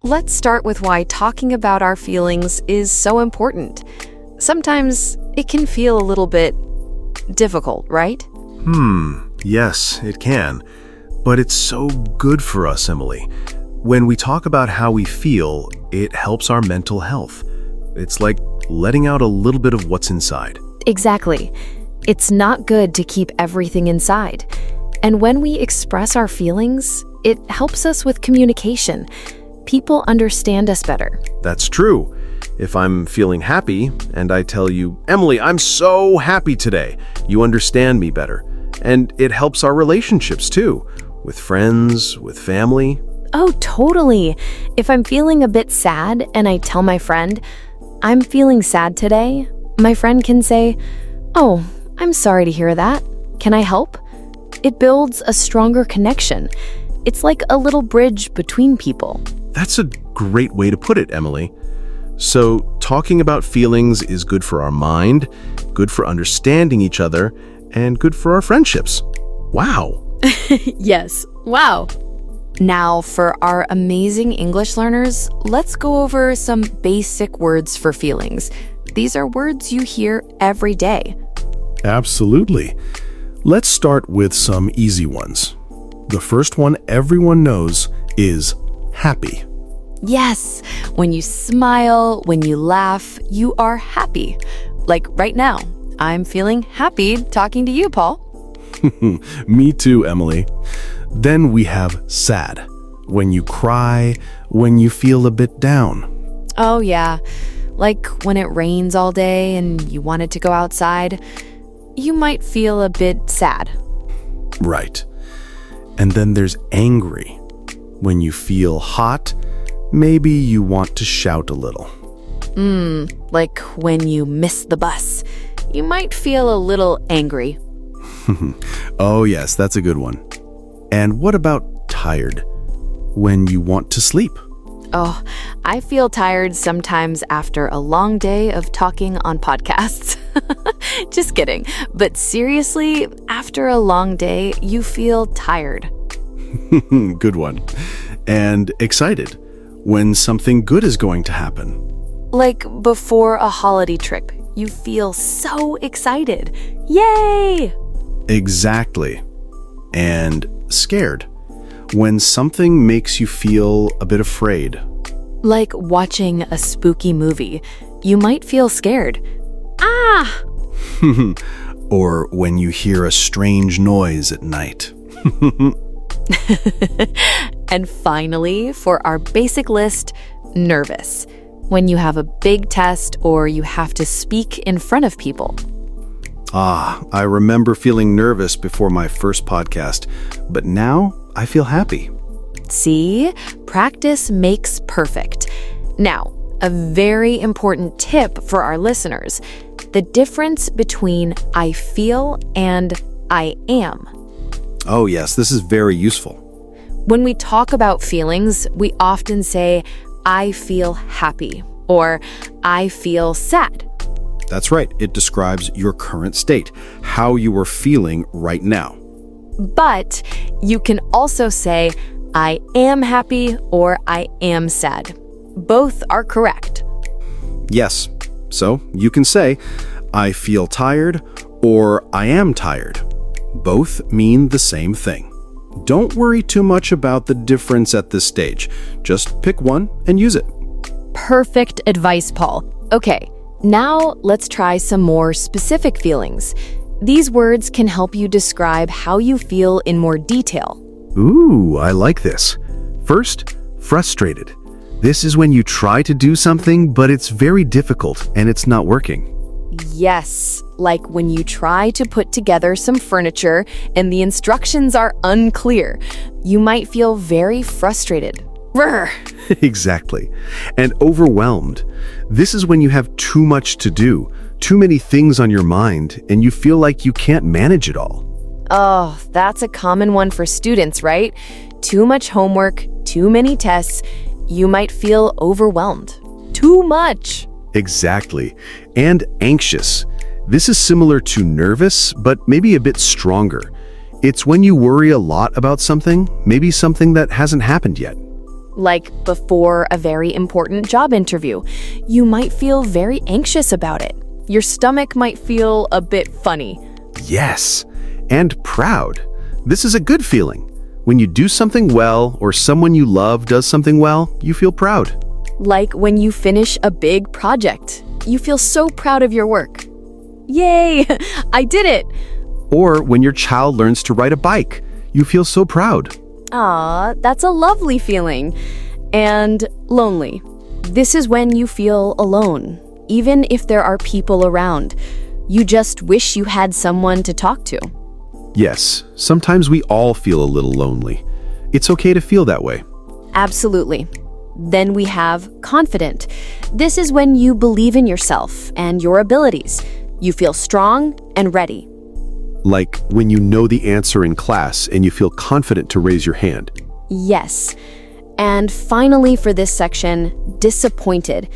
Let's start with why talking about our feelings is so important. Sometimes it can feel a little bit difficult, right? Yes, it can. But it's so good for us, Emily. When we talk about how we feel, it helps our mental health. It's like letting out a little bit of what's inside. Exactly. It's not good to keep everything inside. And when we express our feelings, it helps us with communication. People understand us better. That's true. If I'm feeling happy and I tell you, Emily, I'm so happy today, you understand me better. And it helps our relationships too, with friends, with family. Oh, totally. If I'm feeling a bit sad and I tell my friend, I'm feeling sad today, my friend can say, "Oh, I'm sorry to hear that. Can I help?" It builds a stronger connection. It's like a little bridge between people. That's a great way to put it, Emily. So, talking about feelings is good for our mind, good for understanding each other, and good for our friendships. Wow. Yes, wow. Now, for our amazing English learners, let's go over some basic words for feelings. These are words you hear every day. Absolutely. Let's start with some easy ones. The first one everyone knows is happy. Yes, when you smile, when you laugh, you are happy. Like right now, I'm feeling happy talking to you, Paul. Me too, Emily. Then we have sad. When you cry, when you feel a bit down. Oh yeah, like when it rains all day and you wanted to go outside, you might feel a bit sad. Right. And then there's angry. When you feel hot, maybe you want to shout a little. Like when you miss the bus, you might feel a little angry. Oh yes, that's a good one. And what about tired? When you want to sleep. Oh, I feel tired sometimes after a long day of talking on podcasts. Just kidding. But seriously, after a long day, you feel tired. Good one. And excited. When something good is going to happen. Like before a holiday trip, you feel so excited. Yay! Exactly. And scared. When something makes you feel a bit afraid. Like watching a spooky movie, you might feel scared. Ah! Or when you hear a strange noise at night. And finally, for our basic list, nervous. When you have a big test or you have to speak in front of people. I remember feeling nervous before my first podcast, but now I feel happy. See, practice makes perfect. Now, a very important tip for our listeners, the difference between I feel and I am. Oh yes, this is very useful. When we talk about feelings, we often say, I feel happy, or I feel sad. That's right, it describes your current state, how you are feeling right now. But you can also say, I am happy or I am sad. Both are correct. Yes, so you can say, I feel tired or I am tired. Both mean the same thing. Don't worry too much about the difference at this stage. Just pick one and use it. Perfect advice, Paul. Okay, now let's try some more specific feelings. These words can help you describe how you feel in more detail. Ooh, I like this. First, frustrated. This is when you try to do something, but it's very difficult and it's not working. Yes, like when you try to put together some furniture and the instructions are unclear. You might feel very frustrated. Brr. Exactly. And overwhelmed. This is when you have too much to do, too many things on your mind, and you feel like you can't manage it all. Oh, that's a common one for students, right? Too much homework, too many tests. You might feel overwhelmed. Too much. Exactly. And anxious. This is similar to nervous, but maybe a bit stronger. It's when you worry a lot about something, maybe something that hasn't happened yet. Like before a very important job interview, you might feel very anxious about it. Your stomach might feel a bit funny. Yes, and proud. This is a good feeling. When you do something well or someone you love does something well, you feel proud. Like when you finish a big project, you feel so proud of your work. Yay, I did it! Or when your child learns to ride a bike, you feel so proud. Aw, that's a lovely feeling. And lonely. This is when you feel alone, even if there are people around. You just wish you had someone to talk to. Yes, sometimes we all feel a little lonely. It's okay to feel that way. Absolutely. Then we have confident. This is when you believe in yourself and your abilities. You feel strong and ready. Like when you know the answer in class and you feel confident to raise your hand. Yes. And finally for this section, disappointed.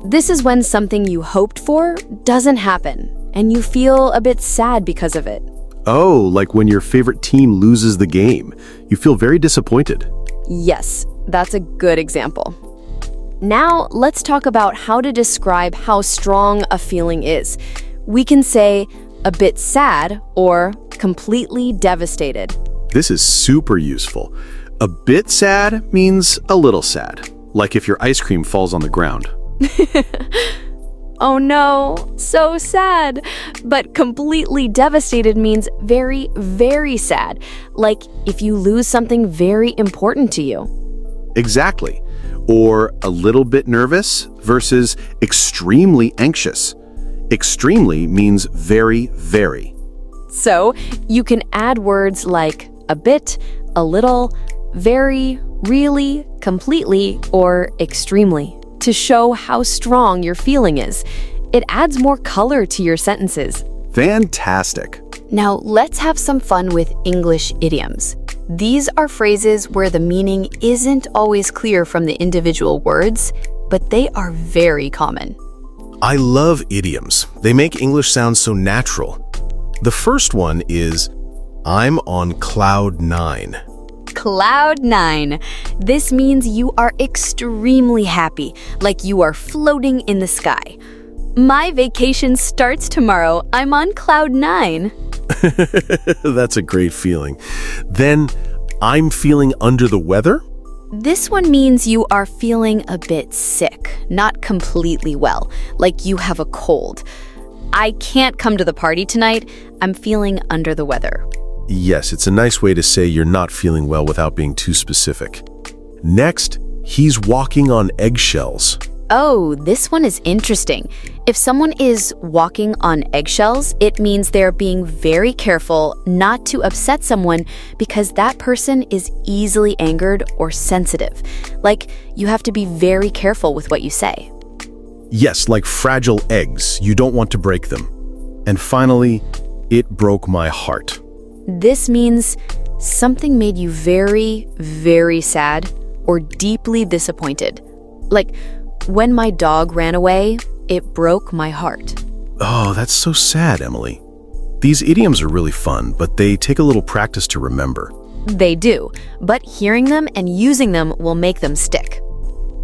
This is when something you hoped for doesn't happen, and you feel a bit sad because of it. Oh, like when your favorite team loses the game. You feel very disappointed. Yes, that's a good example. Now, let's talk about how to describe how strong a feeling is. We can say a bit sad or completely devastated. This is super useful. A bit sad means a little sad, like if your ice cream falls on the ground. Oh no, so sad. But completely devastated means very, very sad, like if you lose something very important to you. Exactly. Or a little bit nervous versus extremely anxious. Extremely means very, very. So you can add words like a bit, a little, very, really, completely, or extremely to show how strong your feeling is. It adds more color to your sentences. Fantastic. Now let's have some fun with English idioms. These are phrases where the meaning isn't always clear from the individual words, but they are very common. I love idioms. They make English sound so natural. The first one is, I'm on cloud 9. Cloud 9. This means you are extremely happy, like you are floating in the sky. My vacation starts tomorrow. I'm on cloud 9. That's a great feeling. Then, I'm feeling under the weather? This one means you are feeling a bit sick, not completely well, like you have a cold. I can't come to the party tonight. I'm feeling under the weather. Yes, it's a nice way to say you're not feeling well without being too specific. Next, he's walking on eggshells. Oh, this one is interesting. If someone is walking on eggshells, it means they're being very careful not to upset someone because that person is easily angered or sensitive. Like, you have to be very careful with what you say. Yes, like fragile eggs. You don't want to break them. And finally, it broke my heart. This means something made you very, very sad or deeply disappointed. Like, when my dog ran away, it broke my heart. Oh, that's so sad, Emily. These idioms are really fun, but they take a little practice to remember. They do, but hearing them and using them will make them stick.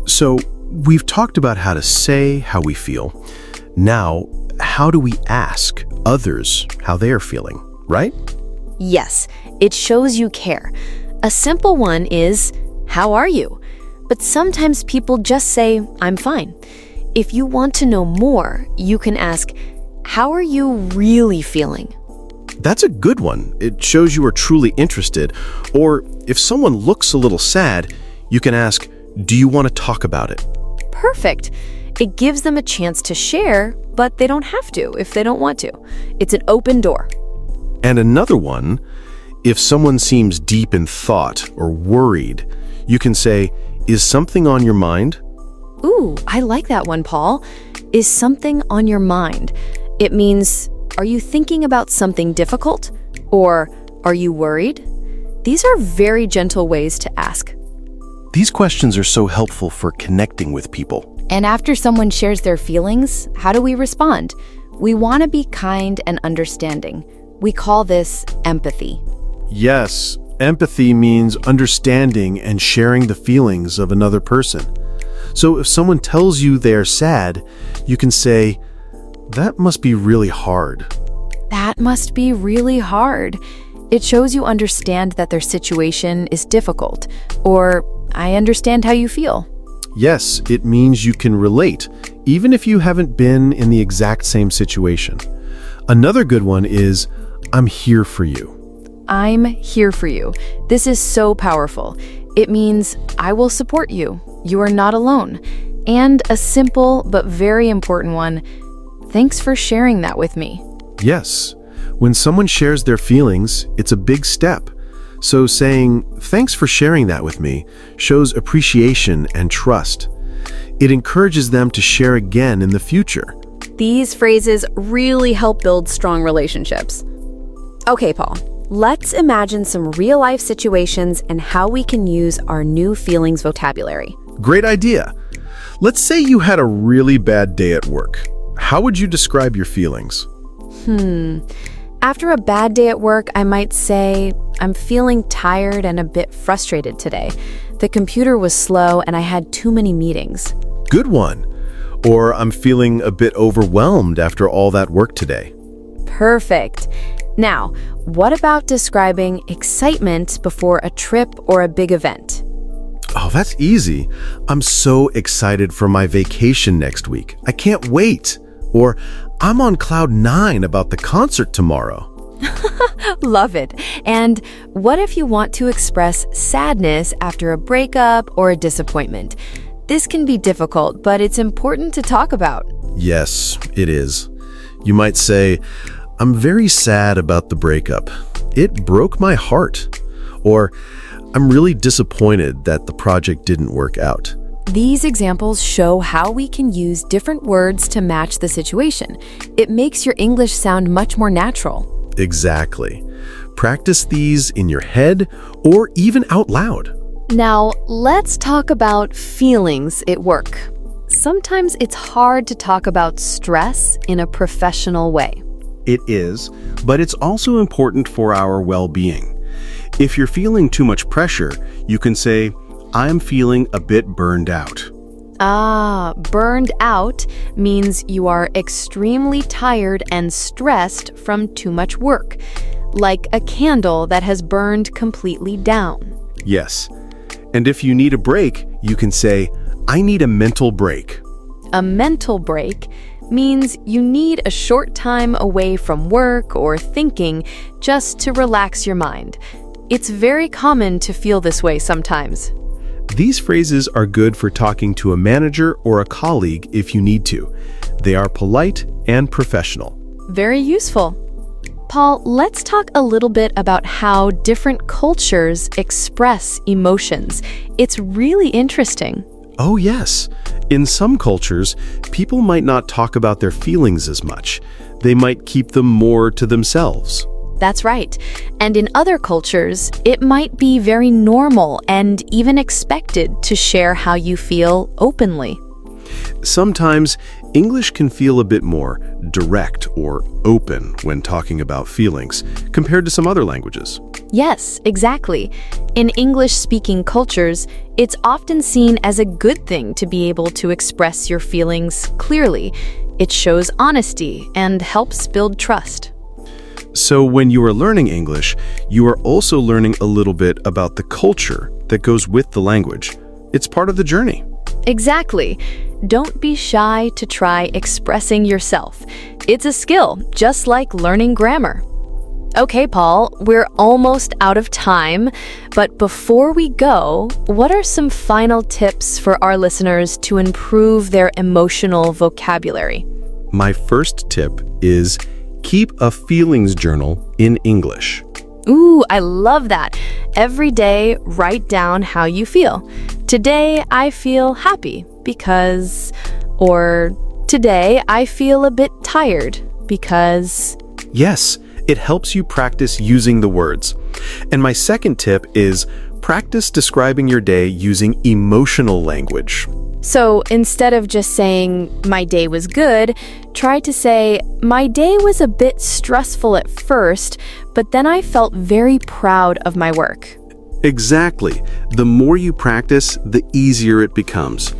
So, we've talked about how to say how we feel. Now, how do we ask others how they are feeling, right? Yes, it shows you care. A simple one is, how are you? But sometimes people just say, I'm fine. If you want to know more, you can ask, how are you really feeling? That's a good one. It shows you are truly interested. Or if someone looks a little sad, you can ask, do you want to talk about it? Perfect. It gives them a chance to share, but they don't have to if they don't want to. It's an open door. And another one, if someone seems deep in thought or worried, you can say, is something on your mind? Ooh, I like that one, Paul. Is something on your mind? It means, are you thinking about something difficult? Or are you worried? These are very gentle ways to ask. These questions are so helpful for connecting with people. And after someone shares their feelings, how do we respond? We want to be kind and understanding. We call this empathy. Yes, Empathy means understanding and sharing the feelings of another person. So if someone tells you they're sad, you can say, "That must be really hard." That must be really hard. It shows you understand that their situation is difficult, or I understand how you feel. Yes, it means you can relate, even if you haven't been in the exact same situation. Another good one is, "I'm here for you." I'm here for you. This is so powerful. It means I will support you. You are not alone. And a simple but very important one, thanks for sharing that with me. Yes, when someone shares their feelings, it's a big step. So saying, "Thanks for sharing that with me," shows appreciation and trust. It encourages them to share again in the future. These phrases really help build strong relationships. Okay, Paul, let's imagine some real-life situations and how we can use our new feelings vocabulary. Great idea. Let's say you had a really bad day at work. How would you describe your feelings? After a bad day at work, I might say, I'm feeling tired and a bit frustrated today. The computer was slow and I had too many meetings. Good one. Or I'm feeling a bit overwhelmed after all that work today. Perfect. Now, what about describing excitement before a trip or a big event? Oh, that's easy. I'm so excited for my vacation next week. I can't wait. Or I'm on cloud 9 about the concert tomorrow. Love it. And what if you want to express sadness after a breakup or a disappointment? This can be difficult, but it's important to talk about. Yes, it is. You might say, "I'm very sad about the breakup. It broke my heart." Or, "I'm really disappointed that the project didn't work out." These examples show how we can use different words to match the situation. It makes your English sound much more natural. Exactly. Practice these in your head or even out loud. Now, let's talk about feelings at work. Sometimes it's hard to talk about stress in a professional way. It is, but it's also important for our well-being. If you're feeling too much pressure, you can say, "I'm feeling a bit burned out." Burned out means you are extremely tired and stressed from too much work, like a candle that has burned completely down. Yes. And if you need a break, you can say, "I need a mental break." A mental break means you need a short time away from work or thinking just to relax your mind. It's very common to feel this way sometimes. These phrases are good for talking to a manager or a colleague if you need to. They are polite and professional. Very useful. Paul, let's talk a little bit about how different cultures express emotions. It's really interesting. Oh yes. In some cultures, people might not talk about their feelings as much. They might keep them more to themselves. That's right. And in other cultures, it might be very normal and even expected to share how you feel openly. Sometimes, English can feel a bit more direct or open when talking about feelings compared to some other languages. Yes, exactly. In English-speaking cultures, it's often seen as a good thing to be able to express your feelings clearly. It shows honesty and helps build trust. So when you are learning English, you are also learning a little bit about the culture that goes with the language. It's part of the journey. Exactly. Don't be shy to try expressing yourself. It's a skill, just like learning grammar. Okay, Paul, we're almost out of time, but before we go, what are some final tips for our listeners to improve their emotional vocabulary? My first tip is keep a feelings journal in English. Ooh, I love that. Every day, write down how you feel. Today, I feel happy because, or today, I feel a bit tired because. Yes, it helps you practice using the words. And my second tip is practice describing your day using emotional language. So instead of just saying, my day was good, try to say, my day was a bit stressful at first, but then I felt very proud of my work. Exactly. The more you practice, the easier it becomes.